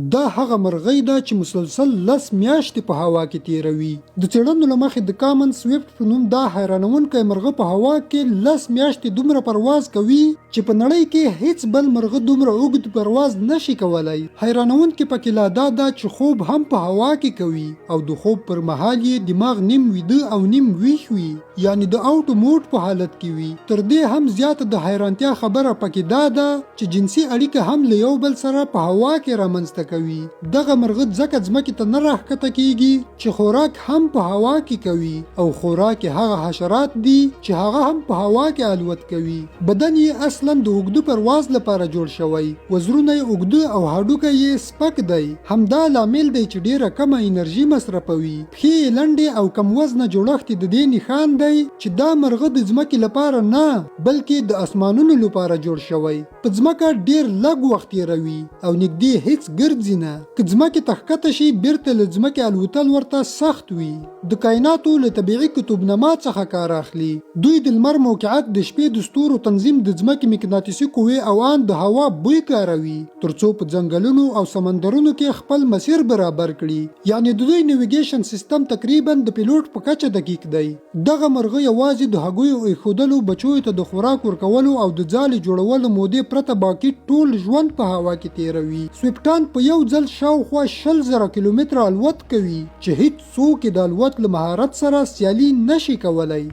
دا هغه مرغۍ ده چې مسلسل 10 میاشتې په هوا کې تیروي. د څېړنو له مخې د کامن سویفټ په نوم دا حیرانونکی مرغه په هوا کې 10 میاشتې دومره پرواز کوي چې په نړۍ کې هیڅ بل مرغه دومره اوږد پرواز نشي کولای. حیرانونکی پکې لا دا ده چې خوب هم په هوا کې کوي او د خوب پر مهال یې دماغ نیم ویده او نیم ویښ وي، یعنی د اوټو موډ په حالت کې وي. تر دې هم زیاته د حیرانتیا خبره پکې دا ده چې جنسي اړیکه هم له یو بل سره په هوا کې رامنځته کوي. دغه مرغه ځکه ځمکې ته نه راښکته کیږي چې خوراک هم په هوا کې کوي او خوراک هغه حشرات دي چې هغه هم په هوا کې الوت کوي. بدن یې اصلا د اوږده پرواز لپاره جوړ شوی، وزرونه یې اوږده او هډوکی یې سپک دی. همدا لامل دی چې ډیره کمه انرژي مصرفوي. پښې یې لنډې او کم وزنه جوړښت د دې نښان دی چې دا مرغه د ځمکې لپاره نه بلکې د اسمانونو لپاره جوړ شوی. په ځمکه ډیر لږ وخت تیروي او نږدې هیڅ ګرځي نه. که ځمکې ته ښکته شي بیرته له ځمکې الوتل ورته سخت وي. د کائناتو له طبیعي کتبنما څخه کار اخلي. دوی د لمر موقعیت، د شپې د ستورو تنظیم، د ځمکې مقناطیسي قوې او ان د هوا بوی کاروي ترڅو په ځنګلونو او سمندرونو کې خپل مسیر برابر کړي. یعنی د دوی نیویګیشن سیستم تقریبا د پیلوټ په کچه دقیق دی. دغه مرغه یوازې د هګیو ایښودلو، بچیو ته د خوراک ورکولو او د ځالې جوړولو مودې پرته باقي ټول ژوند په هوا کې تیروي. سویفټان په یو ځل شاوخوا 20,000 کیلومتره الوت کوي چې هیڅ څوک د الوت له مهارت سره سیالي نشي کولای.